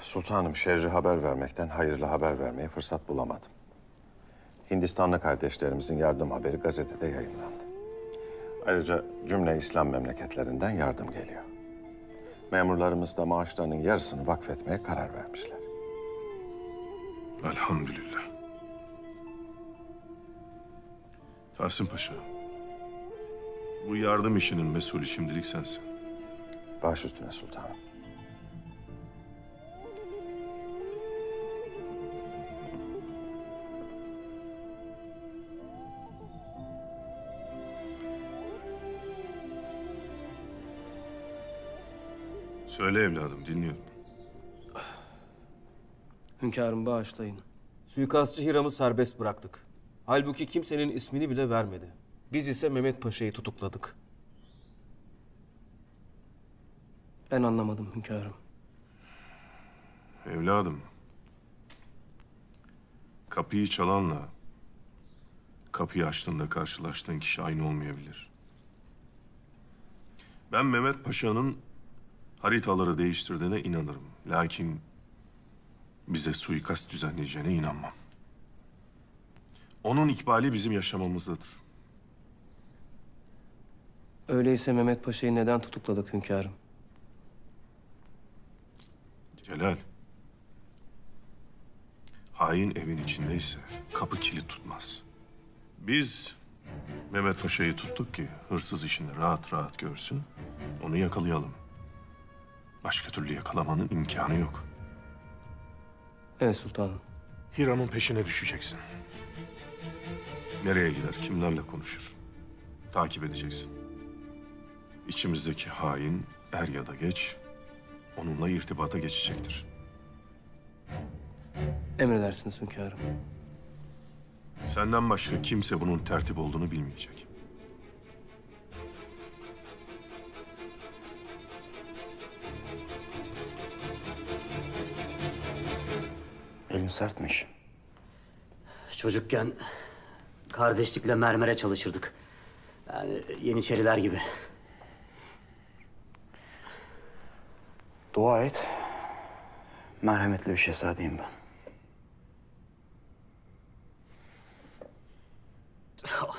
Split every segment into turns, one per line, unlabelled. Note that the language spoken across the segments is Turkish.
Sultanım, şerri haber vermekten hayırlı haber vermeye fırsat bulamadım. Hindistanlı kardeşlerimizin yardım haberi gazetede yayınlandı. Ayrıca cümle İslam memleketlerinden yardım geliyor. Memurlarımız da maaşlarının yarısını vakfetmeye karar vermişler.
Elhamdülillah. Tahsin Paşa, bu yardım işinin mesulü şimdilik sensin.
Baş üstüne sultanım.
Söyle evladım, dinliyorum.
Hünkârım bağışlayın. Suikastçı Hiram'ı serbest bıraktık. Halbuki kimsenin ismini bile vermedi. Biz ise Mehmet Paşa'yı tutukladık. Ben anlamadım hünkârım.
Evladım, kapıyı çalanla kapıyı açtığında karşılaştığın kişi aynı olmayabilir. Ben Mehmet Paşa'nın haritaları değiştirdiğine inanırım. Lakin bize suikast düzenleyeceğine inanmam. Onun ikbali bizim yaşamamızdadır.
Öyleyse Mehmet Paşa'yı neden tutukladık hünkârım?
Celal, hain evin içindeyse kapı kilit tutmaz. Biz Mehmet Paşa'yı tuttuk ki hırsız işini rahat rahat görsün, onu yakalayalım. Başka türlü yakalamanın imkanı yok.
Evet sultanım.
Hiram'ın peşine düşeceksin. Nereye gider, kimlerle konuşur? Takip edeceksin. İçimizdeki hain er ya da geç onunla irtibata geçecektir.
Emredersiniz hünkârım.
Senden başka kimse bunun tertip olduğunu bilmeyecek.
Elin sertmiş.
Çocukken kardeşlikle mermere çalışırdık. Yani Yeniçeriler gibi.
Dua et. Merhametli bir şehzadeyim ben.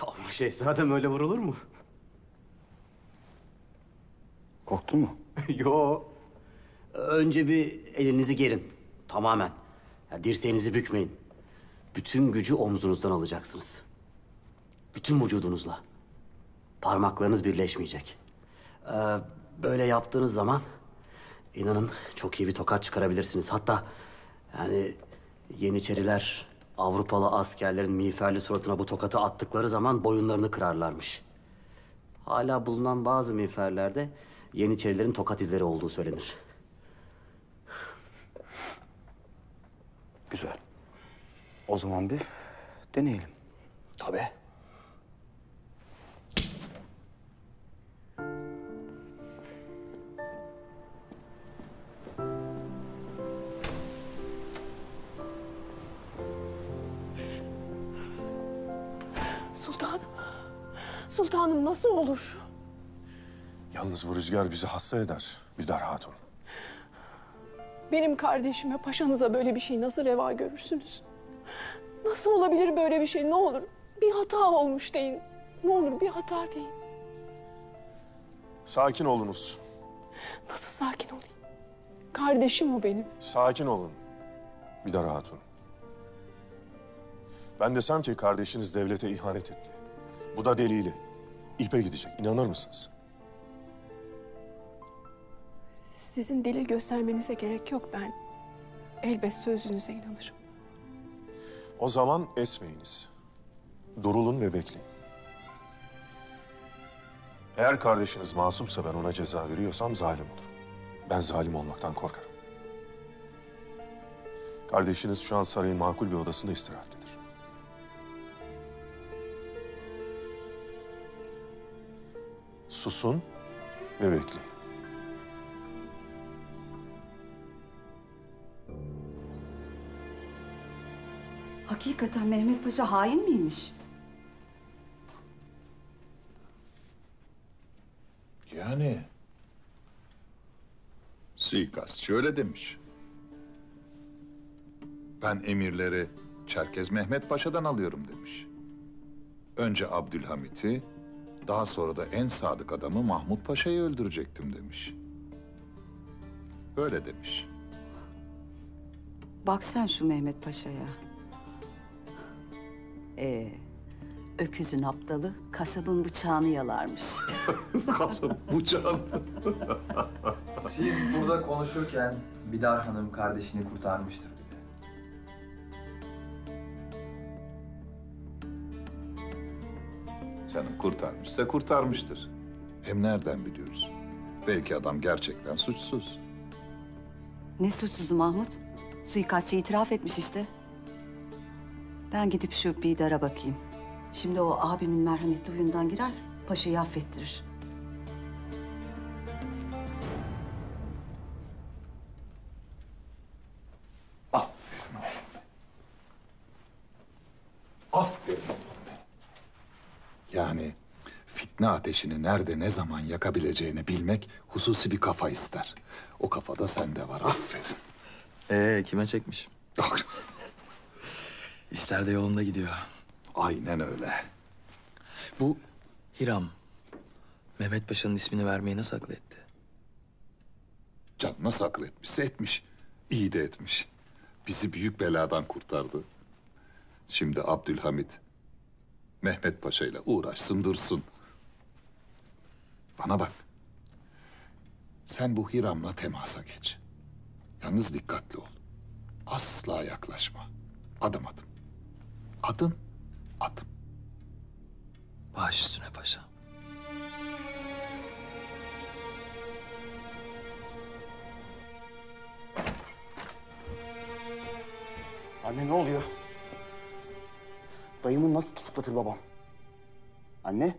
Ama şehzadem öyle vurulur mu?
Korktun mu?
Yo. Önce bir elinizi gerin. Tamamen. Ya, dirseğinizi bükmeyin. Bütün gücü omzunuzdan alacaksınız. Bütün vücudunuzla. Parmaklarınız birleşmeyecek. Böyle yaptığınız zaman inanın çok iyi bir tokat çıkarabilirsiniz. Hatta yani Yeniçeriler Avrupalı askerlerin miğferli suratına bu tokatı attıkları zaman boyunlarını kırarlarmış. Hala bulunan bazı miğferlerde Yeniçerilerin tokat izleri olduğu söylenir.
Güzel. O zaman bir deneyelim.
Tabii.
Sultanım. Sultanım nasıl olur?
Yalnız bu rüzgar bizi hasta eder Bidar Hatun.
Benim kardeşime, paşanıza böyle bir şey nasıl reva görürsünüz? Nasıl olabilir böyle bir şey? Ne olur bir hata olmuş deyin. Ne olur bir hata deyin.
Sakin olunuz.
Nasıl sakin olayım? Kardeşim o benim.
Sakin olun Bidar Hatun. Ben desem ki kardeşiniz devlete ihanet etti. Bu da delili. İpe gidecek. İnanır mısınız?
Sizin delil göstermenize gerek yok. Ben elbet sözünüze inanırım.
O zaman esmeyiniz. Durulun ve bekleyin. Eğer kardeşiniz masumsa ben ona ceza veriyorsam zalim olurum. Ben zalim olmaktan korkarım. Kardeşiniz şu an sarayın makul bir odasında istirahattedir. Susun ve bekleyin.
Hakikaten Mehmet Paşa hain miymiş?
Yani suikastçı öyle demiş. Ben emirleri Çerkez Mehmet Paşa'dan alıyorum demiş. Önce Abdülhamit'i, daha sonra da en sadık adamı Mahmut Paşa'yı öldürecektim demiş. Öyle demiş.
Bak sen şu Mehmet Paşa'ya. Öküzün aptalı kasabın bıçağını yalarmış.
Kasap bıçağın.
Siz burada konuşurken Bidar Hanım kardeşini kurtarmıştır bile.
Canım kurtarmışsa kurtarmıştır. Hem nereden biliyoruz? Belki adam gerçekten suçsuz.
Ne suçsuzu Mahmut? Suikastçı itiraf etmiş işte. Ben gidip şu Bidar'a bakayım. Şimdi o abimin merhametli huyundan girer, paşayı affettirir.
Aferin oğlum. Aferin oğlum. Yani fitne ateşini nerede ne zaman yakabileceğini bilmek hususi bir kafa ister. O kafada sende var. Aferin.
Kime çekmiş? İşler de yolunda gidiyor.
Aynen öyle.
Bu Hiram, Mehmet Paşa'nın ismini vermeyi nasıl akıl etti?
Canına saklı etmişse etmiş. İyi de etmiş. Bizi büyük beladan kurtardı. Şimdi Abdülhamit Mehmet Paşa ile uğraşsın dursun. Bana bak. Sen bu Hiram'la temasa geç. Yalnız dikkatli ol. Asla yaklaşma. Adım adım. Adım adım.
Baş üstüne paşa.
Anne ne oluyor? Dayımı nasıl tutuklatır babam? Anne?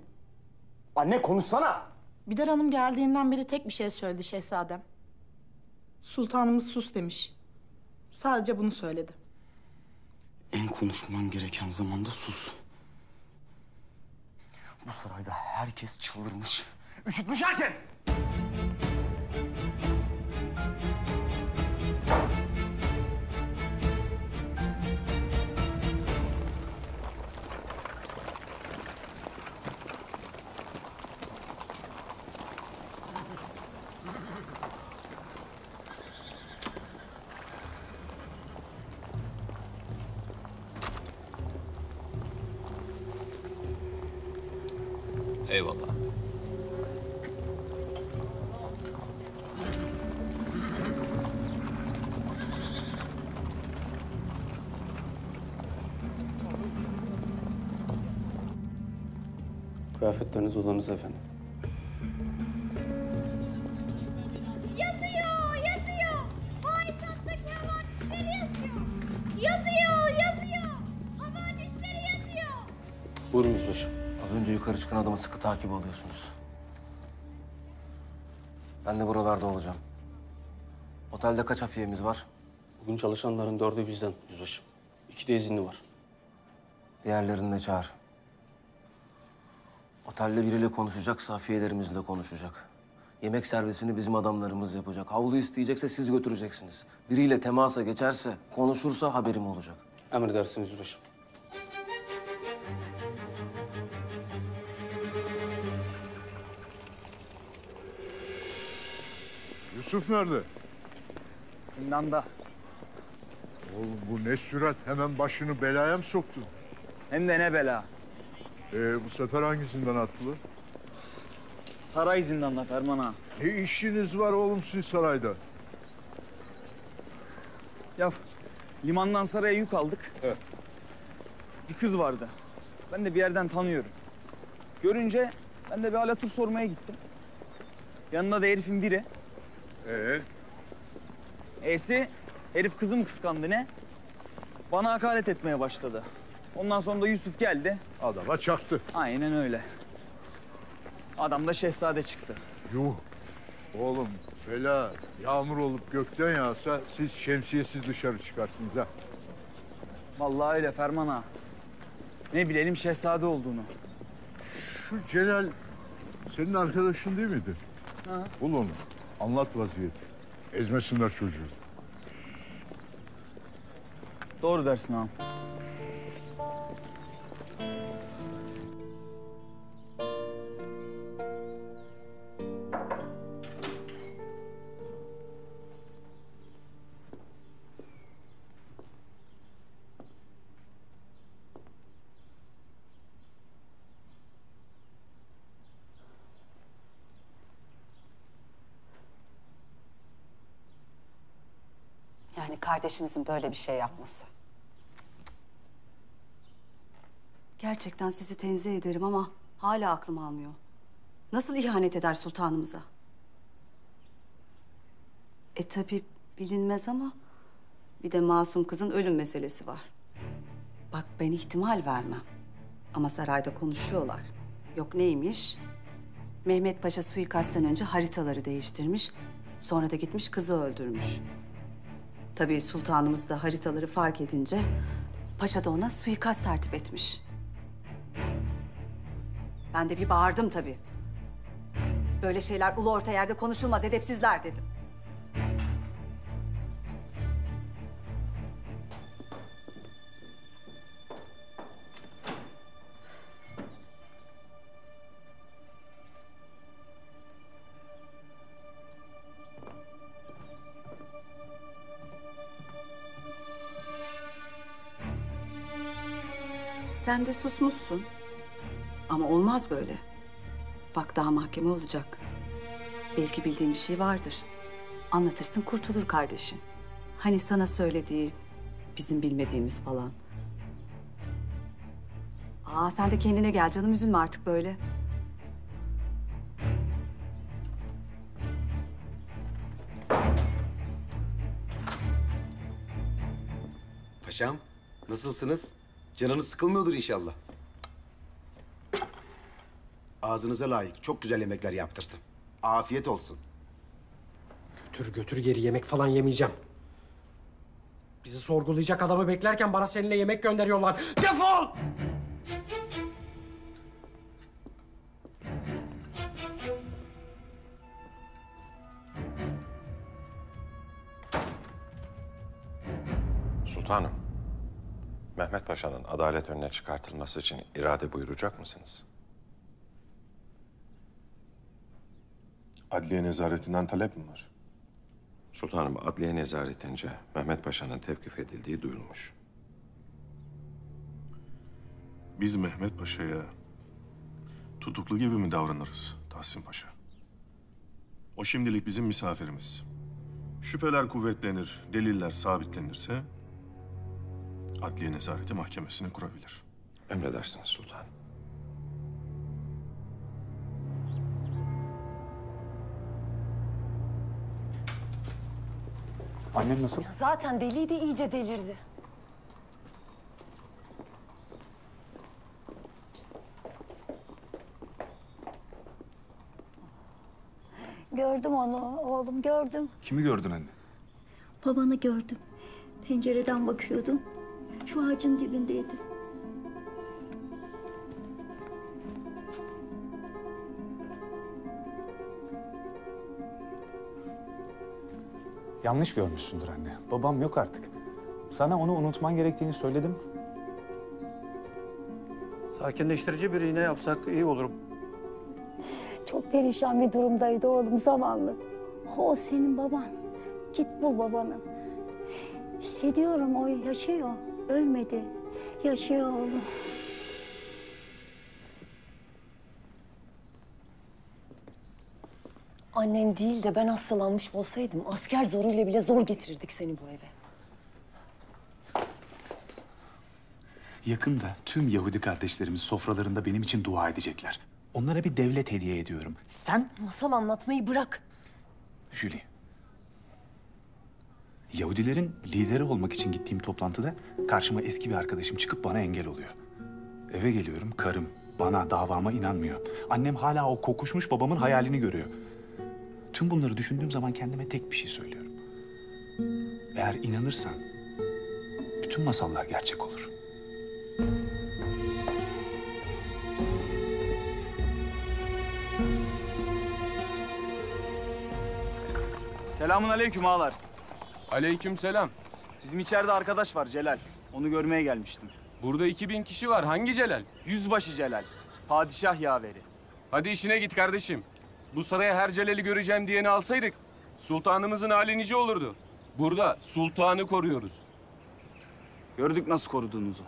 Anne konuşsana!
Bidar Hanım geldiğinden beri tek bir şey söyledi şehzadem. Sultanımız sus demiş. Sadece bunu söyledi.
En konuşman gereken zamanda sus. Bu sarayda herkes çıldırmış. Üşütmüş herkes!
Eyvallah.
Kıyafetleriniz odanızda efendim.
Yazıyor. Payitahttaki havadisleri yazıyor. Yazıyor. Havadisleri yazıyor.
Buyurun yüzbaşım. Az önce yukarı çıkan adamı sıkı takip alıyorsunuz. Ben de buralarda olacağım. Otelde kaç hafiyemiz var?
Bugün çalışanların 4'ü bizden yüzbaşım. 2 de izinli var.
Diğerlerini de çağır. Otelde biriyle konuşacaksa hafiyelerimizle konuşacak. Yemek servisini bizim adamlarımız yapacak. Havlu isteyecekse siz götüreceksiniz. Biriyle temasa geçerse, konuşursa haberim olacak.
Emredersiniz yüzbaşım.
Yusuf nerede?
Zindanda.
Oğlum bu ne sürat, hemen başını belaya mı soktun?
Hem de ne bela.
Bu sefer hangisinden attılar?
Saray zindanda Ferman ağa.
Ne işiniz var oğlum sizin sarayda?
Ya limandan saraya yük aldık.
Evet.
Bir kız vardı. Ben de bir yerden tanıyorum. Görünce ben de bir hal hatır sormaya gittim. Yanında da herifin biri. Herif kızım kıskandı ne? Bana hakaret etmeye başladı. Ondan sonra da Yusuf geldi.
Adama çaktı.
Aynen öyle. Adam da şehzade çıktı.
Yuh. Oğlum bela yağmur olup gökten yağsa siz şemsiyesiz dışarı çıkarsınız ha.
Vallahi öyle Ferman ağa. Ne bilelim şehzade olduğunu.
Şu Celal senin arkadaşın değil miydi?
Ha.
Bul onu. Anlat vaziyeti. Ezmesinler çocuğu.
Doğru dersin ağam.
Yani kardeşinizin böyle bir şey yapması. Gerçekten sizi tenzih ederim ama hala aklım almıyor. Nasıl ihanet eder sultanımıza? Tabii bilinmez ama bir de masum kızın ölüm meselesi var. Bak ben ihtimal vermem. Ama sarayda konuşuyorlar. Yok neymiş? Mehmet Paşa suikastten önce haritaları değiştirmiş. Sonra da gitmiş kızı öldürmüş. Tabii sultanımız da haritaları fark edince paşa da ona suikast tertip etmiş. Ben de bir bağırdım tabii. Böyle şeyler ulu orta yerde konuşulmaz, edepsizler dedim. Sen de susmuşsun. Ama olmaz böyle. Bak daha mahkeme olacak. Belki bildiğin bir şey vardır. Anlatırsın kurtulur kardeşin. Hani sana söylediği bizim bilmediğimiz falan. Sen de kendine gel canım, üzülme artık böyle.
Paşam, nasılsınız? Canınız sıkılmıyordur inşallah. Ağzınıza layık çok güzel yemekler yaptırdım. Afiyet olsun.
Götür götür geri, yemek falan yemeyeceğim. Bizi sorgulayacak adamı beklerken bana seninle yemek gönderiyorlar. Defol!
Sultanım, Mehmet Paşa'nın adalet önüne çıkartılması için irade buyuracak mısınız?
Adliye nezaretinden talep mi var?
Sultanım, adliye nezaretince Mehmet Paşa'nın tevkif edildiği duyulmuş.
Biz Mehmet Paşa'ya tutuklu gibi mi davranırız Tahsin Paşa? O şimdilik bizim misafirimiz. Şüpheler kuvvetlenir, deliller sabitlenirse adliye nezareti mahkemesini kurabilir.
Emredersiniz sultanım.
Annem nasıl?
Zaten deliydi, iyice delirdi.
Gördüm onu oğlum, gördüm.
Kimi gördün anne?
Babanı gördüm. Pencereden bakıyordum. Şu ağacın dibindeydi.
Yanlış görmüşsündür anne. Babam yok artık. Sana onu unutman gerektiğini söyledim.
Sakinleştirici bir iğne yapsak iyi olur.
Çok perişan bir durumdaydı oğlum, zavallı. O senin baban. Git bul babanı. Hissediyorum, o yaşıyor. Ölmedi. Yaşıyor oğlum.
Annen değil de ben hastalanmış olsaydım asker zoruyla bile zor getirirdik seni bu eve.
Yakında tüm Yahudi kardeşlerimiz sofralarında benim için dua edecekler. Onlara bir devlet hediye ediyorum. Sen?
Masal anlatmayı bırak.
Julie. Yahudilerin lideri olmak için gittiğim toplantıda karşıma eski bir arkadaşım çıkıp bana engel oluyor. Eve geliyorum, karım bana, davama inanmıyor. Annem hala o kokuşmuş babamın hayalini görüyor. Tüm bunları düşündüğüm zaman kendime tek bir şey söylüyorum. Eğer inanırsan bütün masallar gerçek olur.
Selamun aleyküm ağalar.
Aleyküm selam.
Bizim içeride arkadaş var Celal. Onu görmeye gelmiştim.
Burada 2000 kişi var. Hangi Celal?
Yüzbaşı Celal. Padişah yaveri.
Hadi işine git kardeşim. Bu saraya her Celal'i göreceğim diyeni alsaydık sultanımızın hali nice olurdu. Burada sultanı koruyoruz.
Gördük nasıl koruduğunuzu.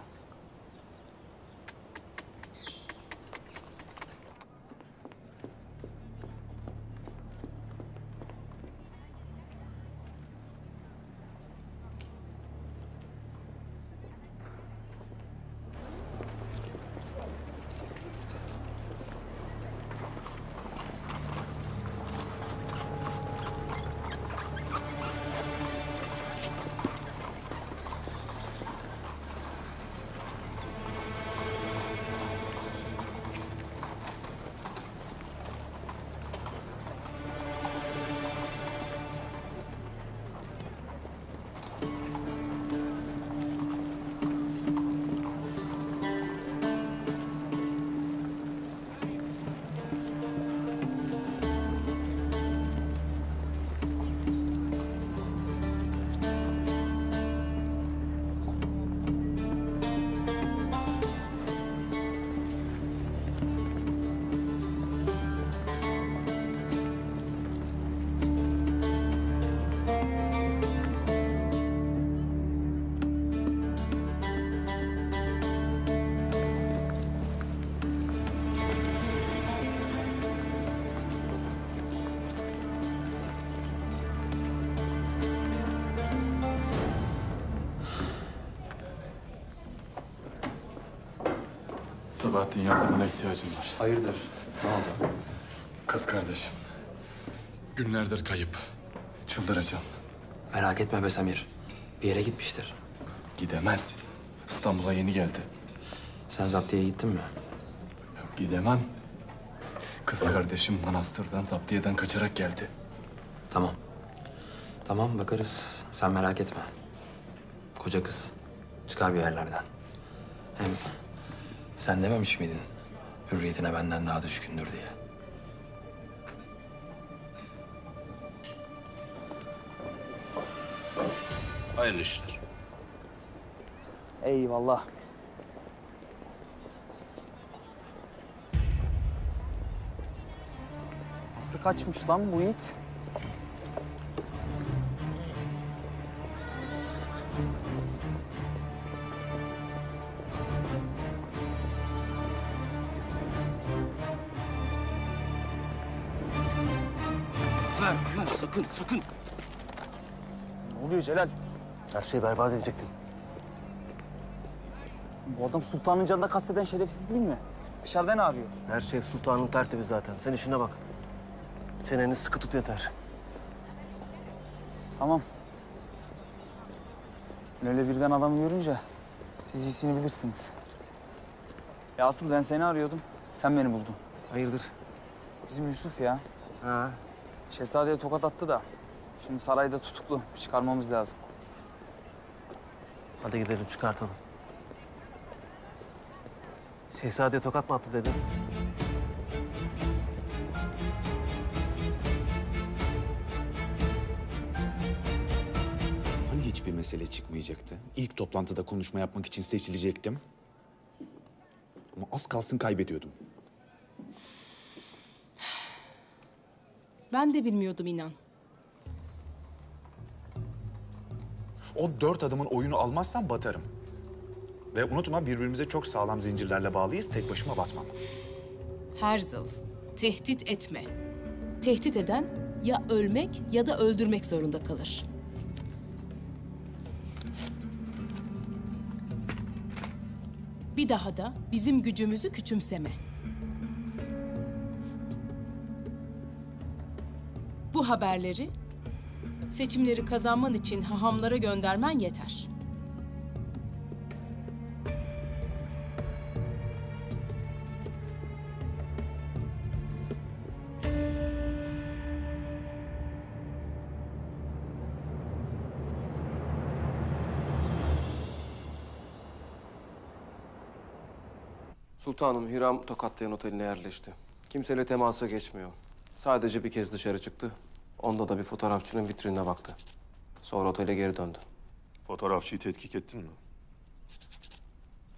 Sabahattin, yardımına ihtiyacım var.
Hayırdır? Ne oldu?
Kız kardeşim. Günlerdir kayıp. Çıldıracağım.
Merak etme be Samir. Bir yere gitmiştir.
Gidemez. İstanbul'a yeni geldi.
Sen zaptiyeye gittin mi?
Ya gidemem. Kız kardeşim manastırdan, zaptiyeden kaçarak geldi.
Tamam. Tamam bakarız. Sen merak etme. Koca kız. Çıkar bir yerlerden. Hem sen dememiş miydin hürriyetine benden daha düşkündür diye?
Hayırlı işler.
Eyvallah. Nasıl kaçmış lan bu it?
Ver, sakın, sakın.
Ne oluyor Celal?
Her şeyi berbat edecektin.
Bu adam sultanın canına kasteden şerefsiz değil mi? Dışarıda ne arıyor?
Her şey sultanın tertibi zaten. Sen işine bak. Çeneni sıkı tut yeter.
Tamam. Öyle birden adamı görünce siz iyisini bilirsiniz. Ya asıl ben seni arıyordum. Sen beni buldun.
Hayırdır?
Bizim Yusuf ya.
Ha.
Şehzade'ye tokat attı da. Şimdi sarayda tutuklu. Çıkarmamız lazım.
Hadi gidelim çıkartalım. Şehzade tokat mı attı dedin?
Hani hiçbir mesele çıkmayacaktı? İlk toplantıda konuşma yapmak için seçilecektim. Ama az kalsın kaybediyordum.
Ben de bilmiyordum inan.
O 4 adımın oyunu almazsam batarım. Ve unutma birbirimize çok sağlam zincirlerle bağlıyız. Tek başıma batmam.
Herzl, tehdit etme. Tehdit eden ya ölmek ya da öldürmek zorunda kalır. Bir daha da bizim gücümüzü küçümseme. Bu haberleri seçimleri kazanman için hahamlara göndermen yeter.
Sultanım, Hürrem Tokatlayan Oteli'ne yerleşti. Kimseyle temasa geçmiyor. Sadece bir kez dışarı çıktı. Onda da bir fotoğrafçının vitrinine baktı. Sonra otele geri döndü.
Fotoğrafçıyı tetkik ettin mi?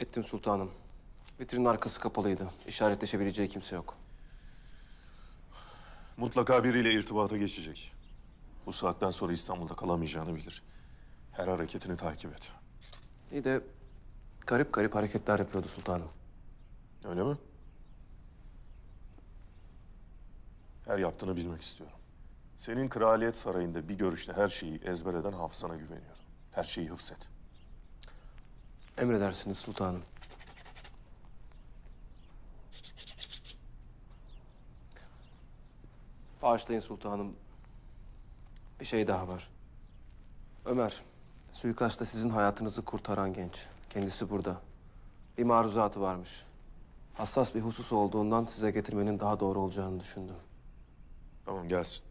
Ettim sultanım. Vitrinin arkası kapalıydı. İşaretleşebileceği kimse yok.
Mutlaka biriyle irtibata geçecek. Bu saatten sonra İstanbul'da kalamayacağını bilir. Her hareketini takip et.
İyi de garip garip hareketler yapıyordu sultanım.
Öyle mi? Her yaptığını bilmek istiyorum. Senin kraliyet sarayında bir görüşte her şeyi ezber eden hafızana güveniyorum. Her şeyi hıfzet.
Emredersiniz sultanım. Bağışlayın sultanım. Bir şey daha var. Ömer, suikastta sizin hayatınızı kurtaran genç. Kendisi burada. Bir maruzatı varmış. Hassas bir husus olduğundan size getirmenin daha doğru olacağını düşündüm.
Tamam, gelsin.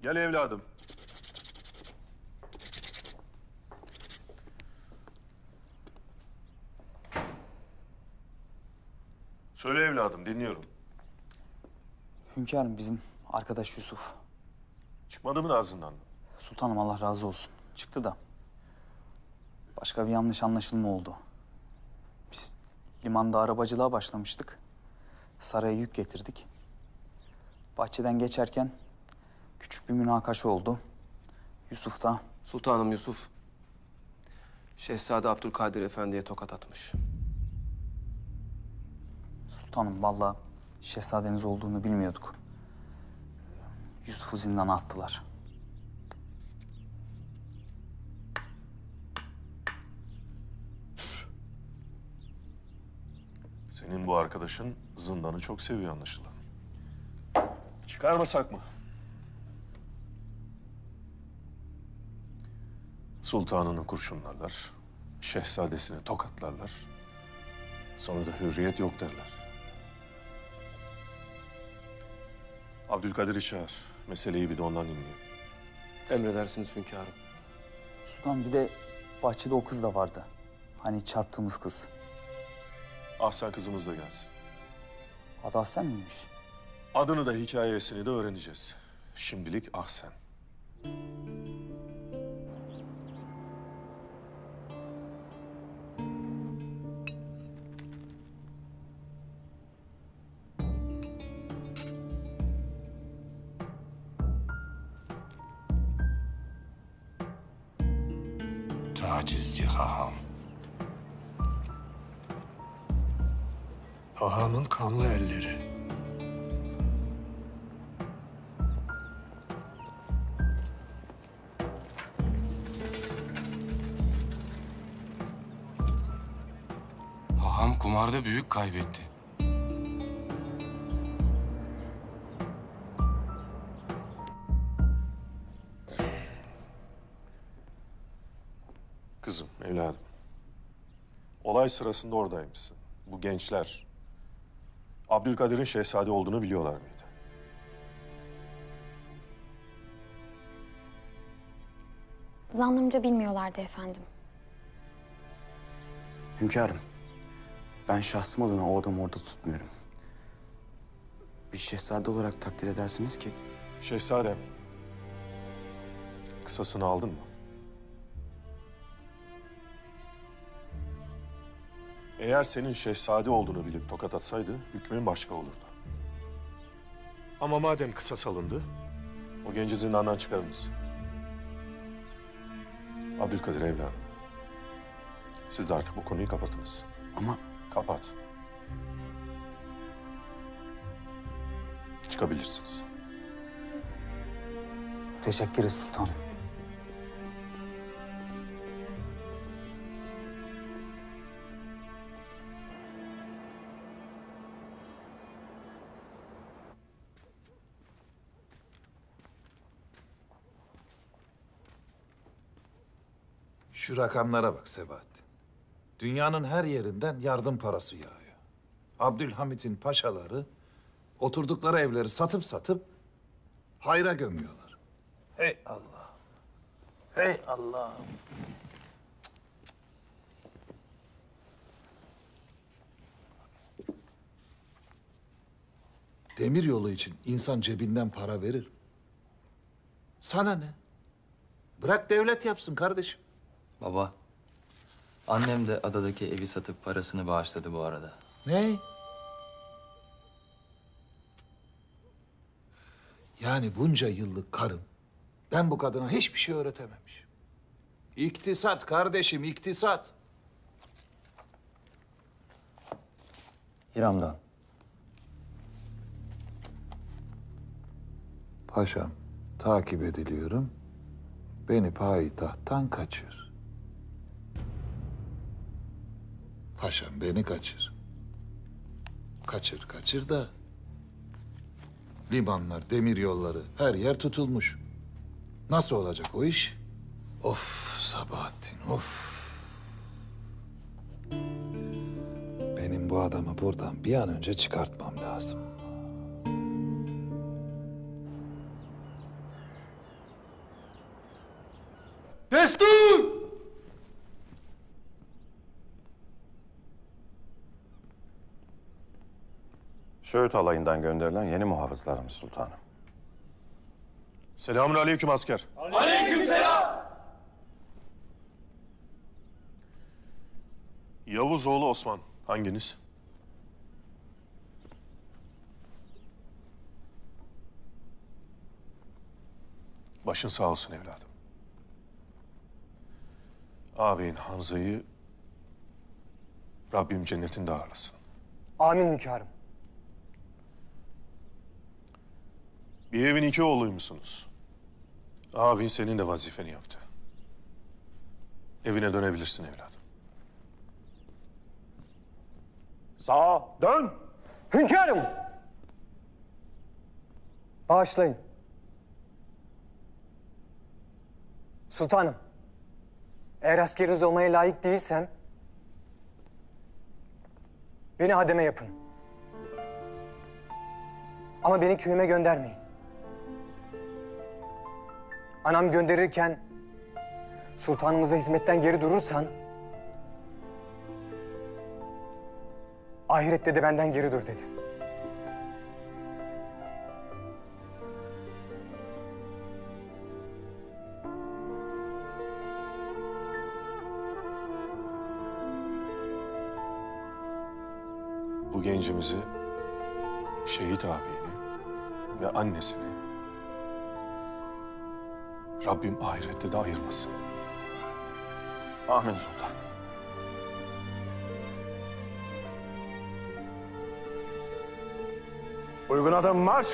Gel evladım. Söyle evladım, dinliyorum.
Hünkârım, bizim arkadaş Yusuf.
Çıkmadı mı ağzından?
Sultanım, Allah razı olsun. Çıktı da. Başka bir yanlış anlaşılma oldu. Biz limanda arabacılığa başlamıştık. Saraya yük getirdik. Bahçeden geçerken küçük bir münakaşa oldu. Yusuf da...
Sultanım, Yusuf, Şehzade Abdülkadir Efendi'ye tokat atmış.
Sultanım, vallahi şehzadeniz olduğunu bilmiyorduk. Yusuf'u zindana attılar.
Senin bu arkadaşın zindanı çok seviyor anlaşılan. Çıkarmasak mı? Sultanını kurşunlarlar, şehzadesini tokatlarlar. Sonra da hürriyet yok derler. Abdülkadir'i çağır. Meseleyi bir de ondan dinleyelim.
Emredersiniz hünkârım.
Sultan, bir de bahçede o kız da vardı. Hani çarptığımız kız.
Ahsen kızımız da gelsin.
Adı Ahsen miymiş?
Adını da hikayesini de öğreneceğiz. Şimdilik Ahsen.
Tacizci haham. Hahamın kanlı elleri.
Haham kumarda büyük kaybetti.
Kızım, evladım. Olay sırasında oradaymışsın. Bu gençler Abdülkadir'in şehzade olduğunu biliyorlar mıydı?
Zannımca bilmiyorlardı efendim.
Hünkârım, ben şahsım adına o adamı orada tutmuyorum. Bir şehzade olarak takdir edersiniz ki...
Şehzadem, kısasını aldın mı? Eğer senin şehzade olduğunu bilip tokat atsaydı hükmün başka olurdu. Ama madem kısas alındı, o genci zindandan çıkarır mısın? Abdülkadir evladım, siz de artık bu konuyu kapatınız.
Ama...
Kapat. Çıkabilirsiniz.
Teşekkür sultanım.
Şu rakamlara bak Sebahattin. Dünyanın her yerinden yardım parası yağıyor. Abdülhamit'in paşaları oturdukları evleri satıp hayra gömüyorlar. Hey Allah. Hey Allah'ım. Demiryolu için insan cebinden para verir. Sana ne? Bırak devlet yapsın kardeşim.
Baba, annem de adadaki evi satıp parasını bağışladı bu arada.
Ne? Yani bunca yıllık karım, ben bu kadına hiçbir şey öğretememişim. İktisat kardeşim, iktisat.
İrem'den.
Paşam, takip ediliyorum. Beni payitahttan kaçır. Paşam, beni kaçır. Kaçır da... limanlar, demir yolları, her yer tutulmuş. Nasıl olacak o iş? Of Sabahattin, of. Benim bu adamı buradan bir an önce çıkartmam lazım.
Destur!
Söğüt alayından gönderilen yeni muhafızlarımız sultanım.
Selamünaleyküm asker.
Aleykümselam.
Yavuz oğlu Osman. Hanginiz? Başın sağ olsun evladım. Ağabeyin Hamza'yı Rabbim cennetinde ağırlasın.
Amin hünkârım.
Bir evin iki oğluymuşsunuz. Ağabeyin senin de vazifeni yaptı. Evine dönebilirsin evladım.
Sağa dön. Hünkârım. Bağışlayın. Sultanım. Eğer askeriniz olmaya layık değilsem... beni hademe yapın. Ama beni köyüme göndermeyin. Anam gönderirken... sultanımıza hizmetten geri durursan... ahirette de benden geri dur dedi.
Bu gencimizi, şehit ağabeyini ve annesini Rabbim ahirette de ayırmasın.
Amin sultan.
Uygun adım marş.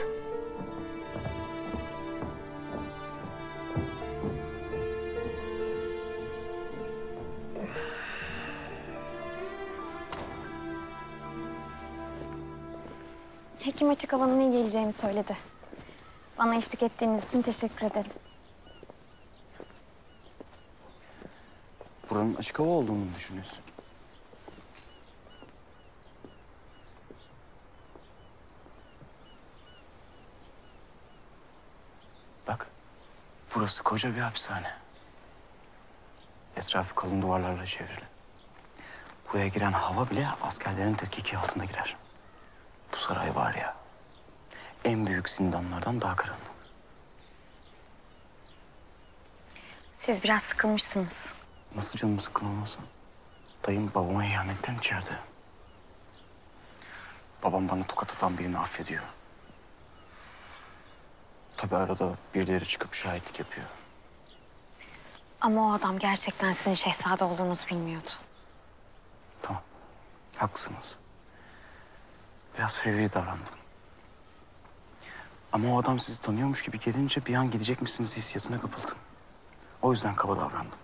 Hekim açık havanın iyi geleceğini söyledi. Bana eşlik ettiğiniz için teşekkür ederim.
Buranın açık hava olduğunu mu düşünüyorsun? Bak, burası koca bir hapishane. Etrafı kalın duvarlarla çevrili. Buraya giren hava bile askerlerin tetkiki altında girer. Bu saray var ya, en büyük zindanlardan daha karanlık.
Siz biraz sıkılmışsınız.
Nasıl canım sıkkın olmasın? Dayım babama ihanetten içeride. Babam bana tokat atan birini affediyor. Tabii arada birileri çıkıp şahitlik yapıyor.
Ama o adam gerçekten sizin şehzade olduğunuzu bilmiyordu.
Tamam, haklısınız. Biraz fevri davrandım. Ama o adam sizi tanıyormuş gibi gelince bir an gidecekmişsiniz hissiyatına kapıldım. O yüzden kaba davrandım.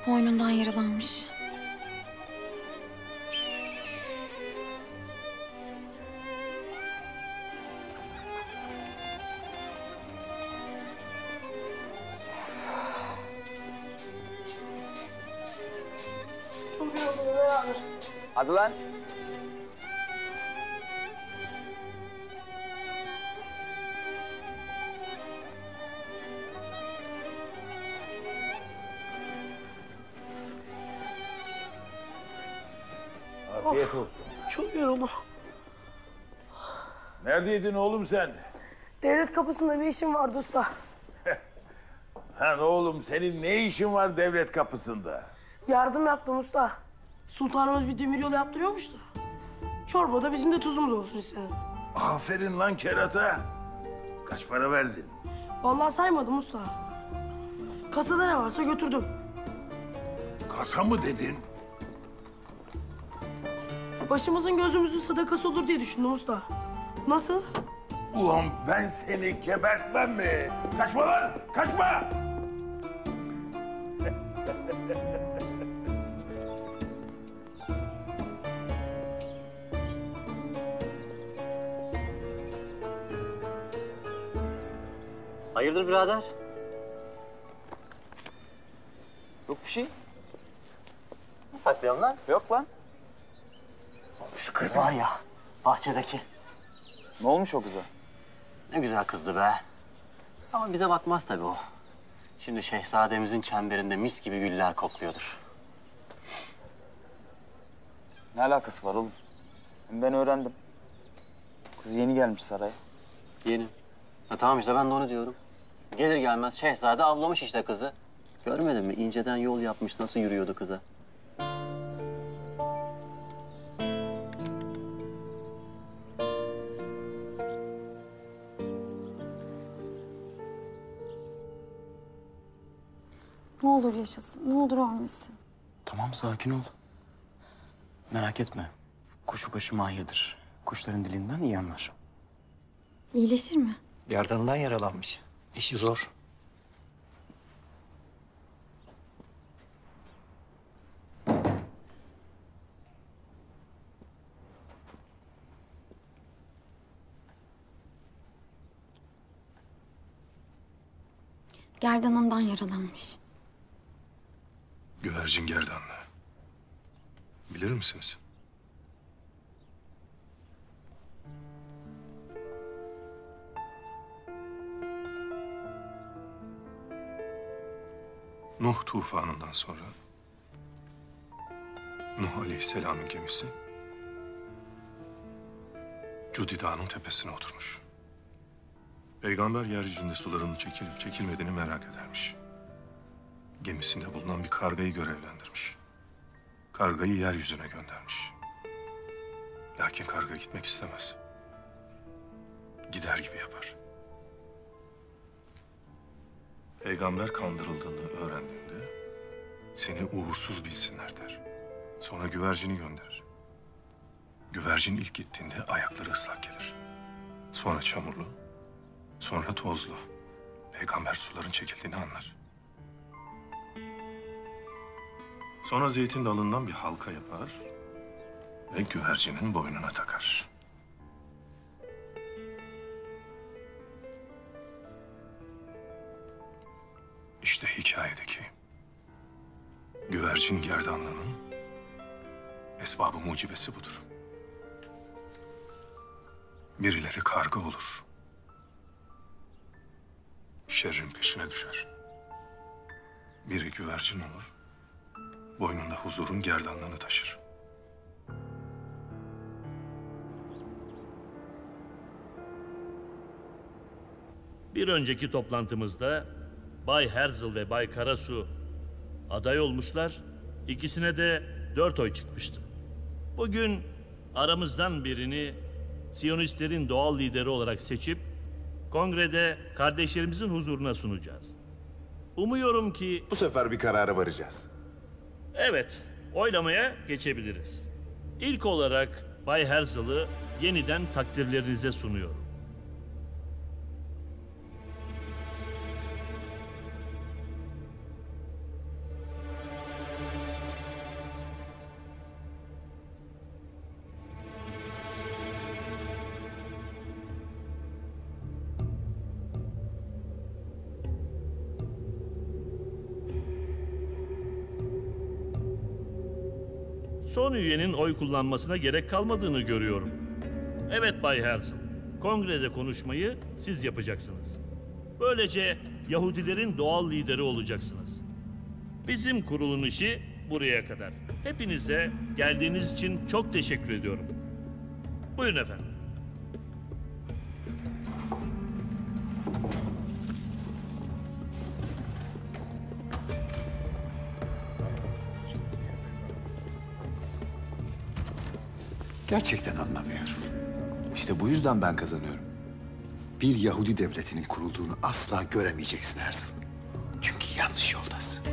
Boynundan yaralanmış.
Hadi lan.
Afiyet olsun.
Çok yoruldum.
Neredeydin oğlum sen?
Devlet kapısında bir işim vardı usta.
Lan oğlum senin ne işin var devlet kapısında?
Yardım yaptım usta. Sultanımız bir demir yolu yaptırıyormuş da. Çorbada bizim de tuzumuz olsun istedim.
Aferin lan kerata. Kaç para verdin?
Vallahi saymadım usta. Kasada ne varsa götürdüm.
Kasa mı dedin?
Başımızın gözümüzün sadakası olur diye düşündüm usta. Nasıl?
Ulan ben seni gebertmem mi? Kaçma lan! Kaçma!
Hayırdır birader? Yok bir şey. Ne saklıyorsun lan?
Yok lan.
Şu kız var ya, bahçedeki.
Ne olmuş o kıza?
Ne güzel kızdı be. Ama bize bakmaz tabii o. Şimdi şehzademizin çemberinde mis gibi güller kokluyordur.
Ne alakası var oğlum? Ben öğrendim. Kız yeni gelmiş saraya.
Yeni. Ha, tamam işte ben de onu diyorum. Gelir gelmez şehzade avlamış işte kızı. Görmedin mi? İnceden yol yapmış, nasıl yürüyordu kıza.
Ne olur yaşasın, ne olur ölmesin.
Tamam sakin ol. Merak etme. Kuşu başı mahirdir. Kuşların dilinden iyi anlar.
İyileşir mi?
Gerdanından yaralanmış. İşi zor.
Gerdanından yaralanmış.
Güvercin gerdanlı. Bilir misiniz? Nuh tufanından sonra Nuh Aleyhisselam'ın gemisi Cudi Dağı'nın tepesine oturmuş. Peygamber yeryüzünde suların çekilip çekilmediğini merak edermiş. Gemisinde bulunan bir kargayı görevlendirmiş. Kargayı yeryüzüne göndermiş. Lakin karga gitmek istemez. Gider gibi yapar. Peygamber kandırıldığını öğrendiğinde seni uğursuz bilsinler der. Sonra güvercini gönderir. Güvercin ilk gittiğinde ayakları ıslak gelir. Sonra çamurlu, sonra tozlu. Peygamber suların çekildiğini anlar. Sonra zeytin dalından bir halka yapar ve güvercinin boynuna takar. İşte hikayedeki güvercin gerdanlığının esbab-ı mucibesi budur. Birileri karga olur. Şerrin peşine düşer. Biri güvercin olur. Boynunda huzurun gerdanlığını taşır.
Bir önceki toplantımızda Bay Herzl ve Bay Karasu aday olmuşlar. İkisine de 4 oy çıkmıştı. Bugün aramızdan birini Siyonistlerin doğal lideri olarak seçip kongrede kardeşlerimizin huzuruna sunacağız. Umuyorum ki
bu sefer bir karara varacağız.
Evet, oylamaya geçebiliriz. İlk olarak Bay Herzl'ı yeniden takdirlerinize sunuyorum. Son üyenin oy kullanmasına gerek kalmadığını görüyorum. Evet Bay Herzl, kongrede konuşmayı siz yapacaksınız. Böylece Yahudilerin doğal lideri olacaksınız. Bizim kurulun işi buraya kadar. Hepinize geldiğiniz için çok teşekkür ediyorum. Buyurun efendim.
Gerçekten anlamıyorum. İşte bu yüzden ben kazanıyorum. Bir Yahudi devletinin kurulduğunu asla göremeyeceksin Herzl. Çünkü yanlış yoldasın.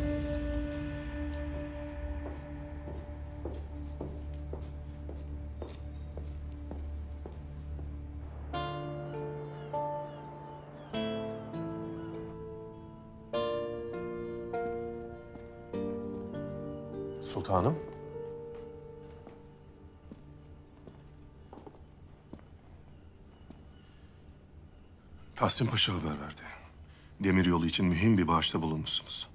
Sultanım. Tahsin Paşa haber verdi. Demiryolu için mühim bir bağışta bulunmuşsunuz.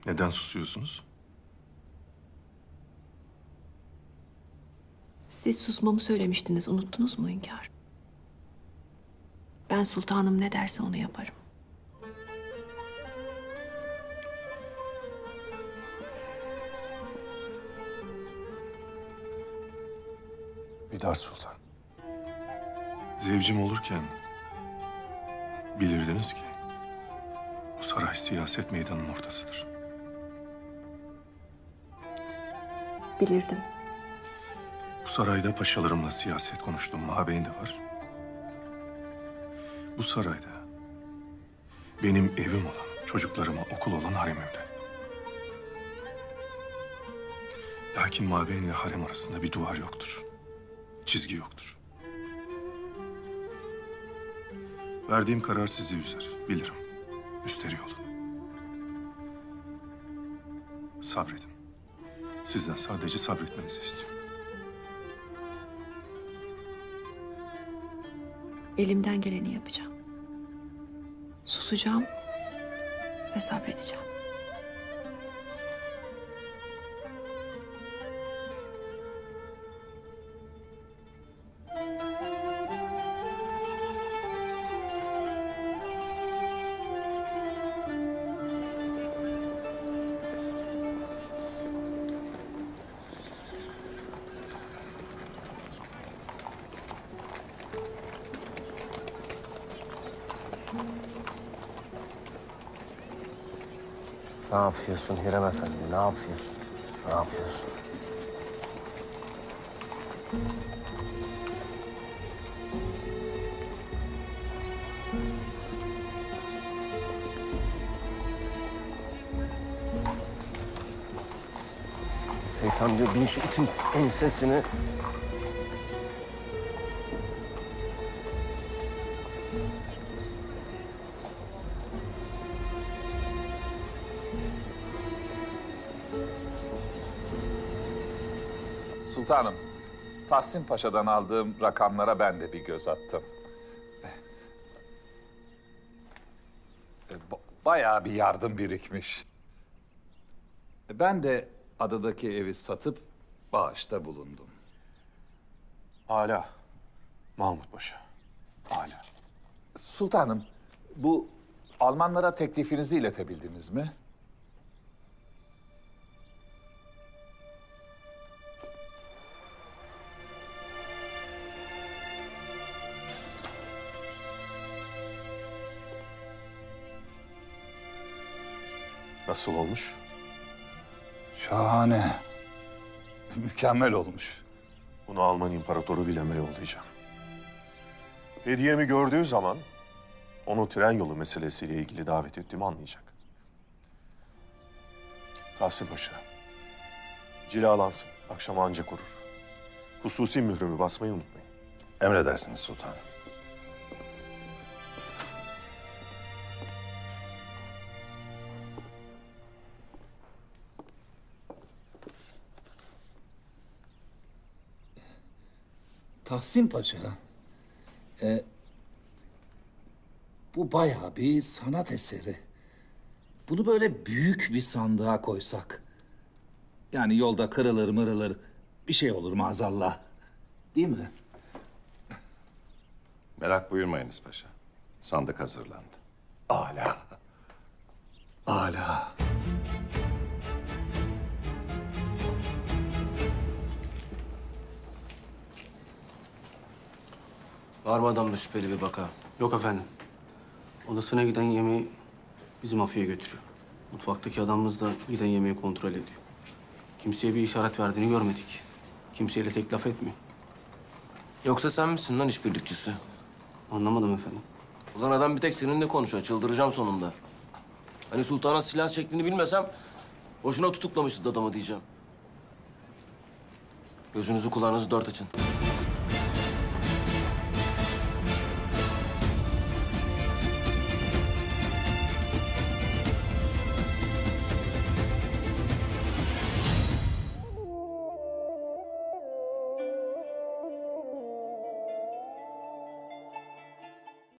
Neden susuyorsunuz?
Siz susmamı söylemiştiniz, unuttunuz mu hünkâr? Ben sultanım ne derse onu yaparım.
Bidar Sultan. Zevcim olurken bilirdiniz ki bu saray siyaset meydanının ortasıdır.
Bilirdim.
Bu sarayda paşalarımla siyaset konuştuğum mabeyn de var. Bu sarayda benim evim olan, çocuklarıma okul olan haremimde. Lakin mabeynle harem arasında bir duvar yoktur. Çizgi yoktur. Verdiğim karar sizi üzer, bilirim. Müsterih olun. Sabredin. Sizden sadece sabretmenizi istiyorum.
Elimden geleni yapacağım. Susacağım ve sabredeceğim.
Ne yapıyorsun Hürrem Efendi? Ne yapıyorsun? Ne yapıyorsun? Şeytan diyor bin şu itin ensesini.
Sultanım, Tahsin Paşa'dan aldığım rakamlara ben de bir göz attım. Bayağı bir yardım birikmiş. Ben de adadaki evi satıp bağışta bulundum.
Âlâ. Mahmut Paşa. Âlâ.
Sultanım, bu Almanlara teklifinizi iletebildiniz mi?
Nasıl olmuş?
Şahane. Mükemmel olmuş.
Bunu Alman İmparatoru Wilhelm'e yollayacağım. Hediyemi gördüğü zaman onu tren yolu meselesiyle ilgili davet ettiğimi anlayacak. Tahsin Paşa, cilalansın. Akşam anca korur. Hususi mührümü basmayı unutmayın.
Emredersiniz sultanım.
Tahsin Paşa, bu bayağı bir sanat eseri. Bunu böyle büyük bir sandığa koysak. Yani yolda kırılır mırılır bir şey olur maazallah. Değil mi?
Merak buyurmayınız paşa. Sandık hazırlandı. Âlâ. Âlâ.
Var mı adamda şüpheli bir vaka?
Yok efendim. Odasına giden yemeği bizim Afiye götürüyor. Mutfaktaki adamımız da giden yemeği kontrol ediyor. Kimseye bir işaret verdiğini görmedik. Kimseyle tek laf etmiyor.
Yoksa sen misin lan işbirlikçisi?
Anlamadım efendim.
Ulan adam bir tek seninle konuşuyor. Çıldıracağım sonunda. Hani sultana silah çektiğini bilmesem boşuna tutuklamışız adamı diyeceğim. Gözünüzü kulağınızı dört açın.